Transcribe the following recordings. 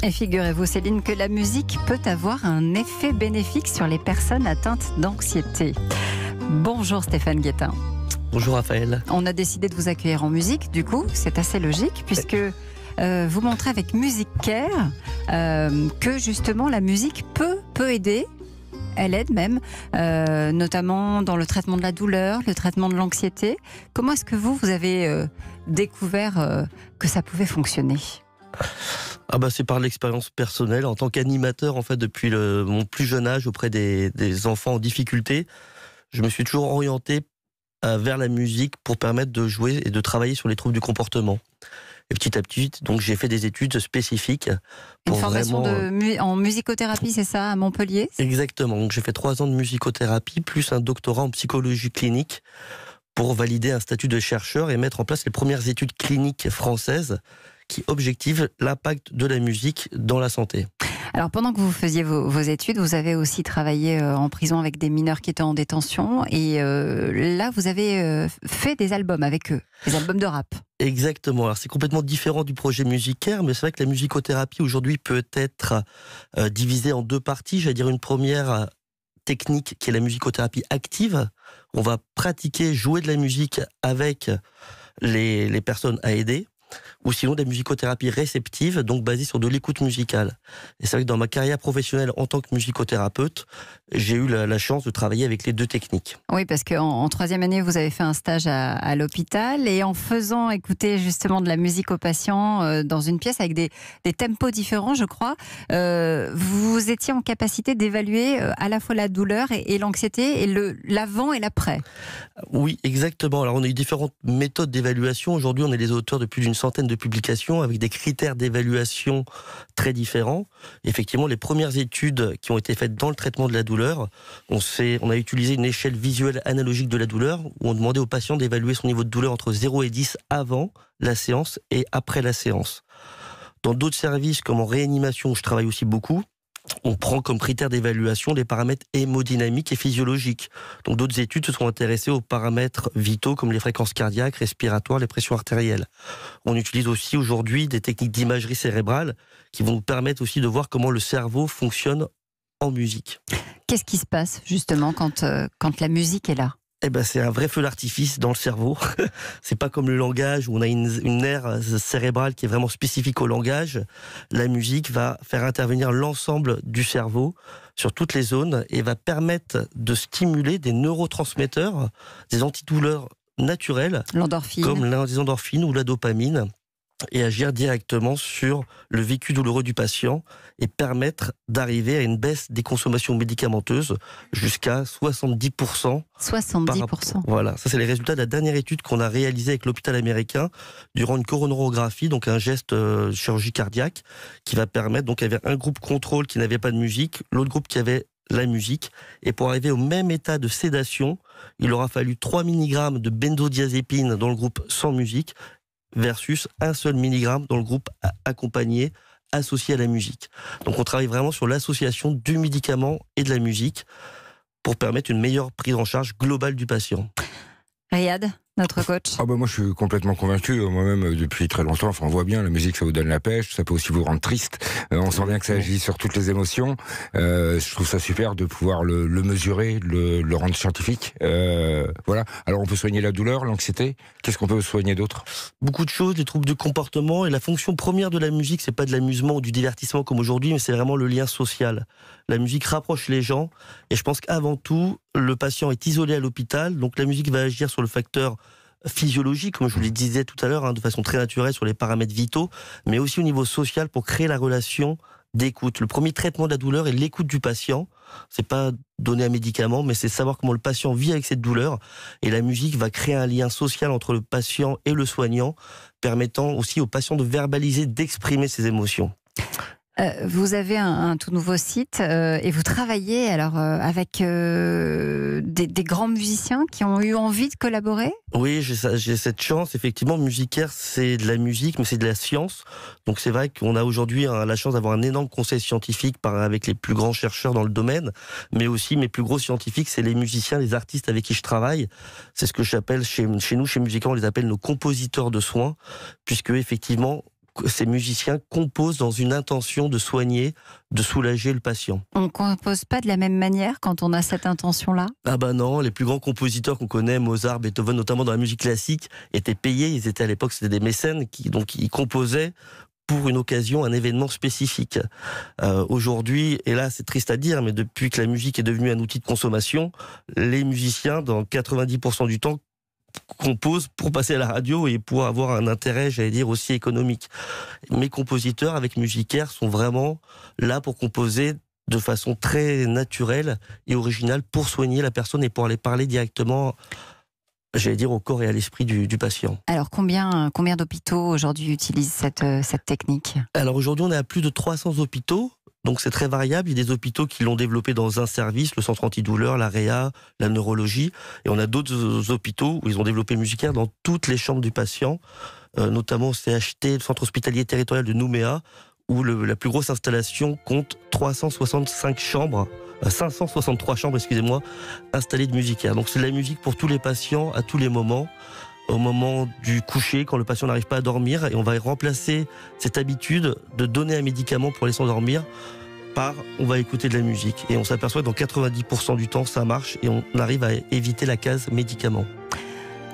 Et figurez-vous, Céline, que la musique peut avoir un effet bénéfique sur les personnes atteintes d'anxiété. Bonjour Stéphane Guettin. Bonjour Raphaël. On a décidé de vous accueillir en musique, du coup, c'est assez logique, puisque vous montrez avec Music Care que justement la musique peut aider. Elle aide même, notamment dans le traitement de la douleur, le traitement de l'anxiété. Comment est-ce que vous avez découvert que ça pouvait fonctionner ? C'est par l'expérience personnelle en tant qu'animateur en fait depuis mon plus jeune âge auprès des enfants en difficulté. Je me suis toujours orienté vers la musique pour permettre de jouer et de travailler sur les troubles du comportement. Et petit à petit, donc j'ai fait des études spécifiques pour une formation en musicothérapie, c'est ça, à Montpellier ? Exactement. Donc j'ai fait 3 ans de musicothérapie plus un doctorat en psychologie clinique pour valider un statut de chercheur et mettre en place les premières études cliniques françaises qui objectivent l'impact de la musique dans la santé. Alors pendant que vous faisiez vos études, vous avez aussi travaillé en prison avec des mineurs qui étaient en détention et là vous avez fait des albums avec eux, des albums de rap. Exactement, alors c'est complètement différent du projet Music Care, mais c'est vrai que la musicothérapie aujourd'hui peut être divisée en 2 parties. J'allais dire une première technique qui est la musicothérapie active. On va pratiquer, jouer de la musique avec les personnes à aider. Ou sinon des musicothérapie réceptive, donc basée sur de l'écoute musicale. Et c'est vrai que dans ma carrière professionnelle en tant que musicothérapeute, j'ai eu la chance de travailler avec les 2 techniques. Oui, parce qu'en 3e année, vous avez fait un stage à l'hôpital et en faisant écouter justement de la musique aux patients dans une pièce avec des tempos différents, je crois, vous étiez en capacité d'évaluer à la fois la douleur et l'anxiété et l'avant et l'après. Oui, exactement. Alors on a eu différentes méthodes d'évaluation. Aujourd'hui, on est les auteurs de plus d'une centaine de publications avec des critères d'évaluation très différents. Effectivement, les premières études qui ont été faites dans le traitement de la douleur, on a utilisé une échelle visuelle analogique de la douleur où on demandait aux patients d'évaluer son niveau de douleur entre 0 et 10 avant la séance et après la séance. Dans d'autres services comme en réanimation où je travaille aussi beaucoup, on prend comme critère d'évaluation les paramètres hémodynamiques et physiologiques. Donc d'autres études se sont intéressées aux paramètres vitaux comme les fréquences cardiaques, respiratoires, les pressions artérielles. On utilise aussi aujourd'hui des techniques d'imagerie cérébrale qui vont nous permettre aussi de voir comment le cerveau fonctionne en musique. Qu'est-ce qui se passe justement quand la musique est là ? C'est un vrai feu d'artifice dans le cerveau. C'est pas comme le langage où on a une aire cérébrale qui est vraiment spécifique au langage. La musique va faire intervenir l'ensemble du cerveau sur toutes les zones et va permettre de stimuler des neurotransmetteurs, des antidouleurs naturels, comme les endorphines ou la dopamine, et agir directement sur le vécu douloureux du patient et permettre d'arriver à une baisse des consommations médicamenteuses jusqu'à 70%. 70%. Voilà, ça c'est les résultats de la dernière étude qu'on a réalisée avec l'hôpital américain durant une coronarographie, donc un geste de chirurgie cardiaque qui va permettre, donc il y avait un groupe contrôle qui n'avait pas de musique, l'autre groupe qui avait la musique, et pour arriver au même état de sédation, il aura fallu 3 mg de benzodiazépine dans le groupe sans musique versus 1 seul milligramme dans le groupe accompagné, associé à la musique. Donc on travaille vraiment sur l'association du médicament et de la musique pour permettre une meilleure prise en charge globale du patient. Riyad, notre coach. Moi je suis complètement convaincu, moi-même depuis très longtemps, on voit bien, la musique ça vous donne la pêche, ça peut aussi vous rendre triste, on sent bien que ça agit sur toutes les émotions, je trouve ça super de pouvoir le mesurer, le rendre scientifique, voilà. Alors on peut soigner la douleur, l'anxiété, qu'est-ce qu'on peut soigner d'autre ? Beaucoup de choses, les troubles du comportement, et la fonction première de la musique, c'est pas de l'amusement ou du divertissement comme aujourd'hui, mais c'est vraiment le lien social. La musique rapproche les gens, et je pense qu'avant tout, le patient est isolé à l'hôpital, donc la musique va agir sur le facteur physiologique, comme je vous le disais tout à l'heure, de façon très naturelle sur les paramètres vitaux, mais aussi au niveau social pour créer la relation d'écoute. Le premier traitement de la douleur est l'écoute du patient. C'est pas donner un médicament, mais c'est savoir comment le patient vit avec cette douleur. Et la musique va créer un lien social entre le patient et le soignant, permettant aussi au patient de verbaliser, d'exprimer ses émotions. Vous avez un tout nouveau site et vous travaillez alors avec des grands musiciens qui ont eu envie de collaborer ? Oui, j'ai cette chance. Effectivement, Music Care, c'est de la musique, mais c'est de la science. Donc c'est vrai qu'on a aujourd'hui la chance d'avoir un énorme conseil scientifique avec les plus grands chercheurs dans le domaine, mais aussi mes plus gros scientifiques, c'est les musiciens, les artistes avec qui je travaille. C'est ce que j'appelle chez nous, chez Music Care, on les appelle nos compositeurs de soins, puisque effectivement, ces musiciens composent dans une intention de soigner, de soulager le patient. On ne compose pas de la même manière quand on a cette intention-là? Ah bah non, les plus grands compositeurs qu'on connaît, Mozart, Beethoven, notamment dans la musique classique, étaient payés. Ils étaient à l'époque, c'était des mécènes, donc ils composaient pour une occasion, un événement spécifique. Aujourd'hui, et là c'est triste à dire, mais depuis que la musique est devenue un outil de consommation, les musiciens, dans 90% du temps, composent pour passer à la radio et pour avoir un intérêt, j'allais dire, aussi économique. Mes compositeurs avec Musicaire sont vraiment là pour composer de façon très naturelle et originale pour soigner la personne et pour aller parler directement, j'allais dire, au corps et à l'esprit du patient. Alors combien d'hôpitaux aujourd'hui utilisent cette technique? Alors aujourd'hui on est à plus de 300 hôpitaux. Donc c'est très variable, il y a des hôpitaux qui l'ont développé dans un service, le centre antidouleur, la réa, la neurologie, et on a d'autres hôpitaux où ils ont développé Musicaire dans toutes les chambres du patient, notamment au CHT, le centre hospitalier territorial de Nouméa, où la plus grosse installation compte 365 chambres, 563 chambres, excusez-moi, installées de Musicaire. Donc c'est de la musique pour tous les patients, à tous les moments, au moment du coucher, quand le patient n'arrive pas à dormir, et on va remplacer cette habitude de donner un médicament pour les s'endormir par on va écouter de la musique. Et on s'aperçoit que dans 90% du temps, ça marche et on arrive à éviter la case médicament.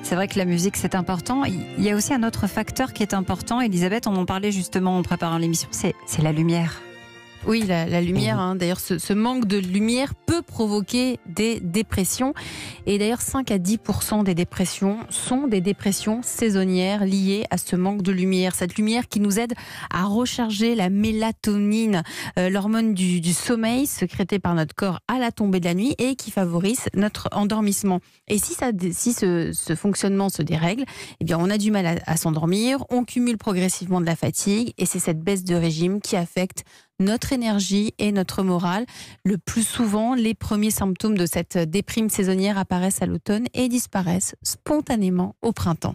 C'est vrai que la musique, c'est important. Il y a aussi un autre facteur qui est important. Elisabeth, on en parlait justement en préparant l'émission, c'est la lumière. Oui, la lumière. Hein. D'ailleurs, ce manque de lumière peut provoquer des dépressions. Et d'ailleurs, 5 à 10% des dépressions sont des dépressions saisonnières liées à ce manque de lumière. Cette lumière qui nous aide à recharger la mélatonine, l'hormone du sommeil sécrétée par notre corps à la tombée de la nuit et qui favorise notre endormissement. Et si ce fonctionnement se dérègle, eh bien, on a du mal à s'endormir, on cumule progressivement de la fatigue et c'est cette baisse de régime qui affecte notre énergie et notre morale. Le plus souvent, les premiers symptômes de cette déprime saisonnière apparaissent à l'automne et disparaissent spontanément au printemps.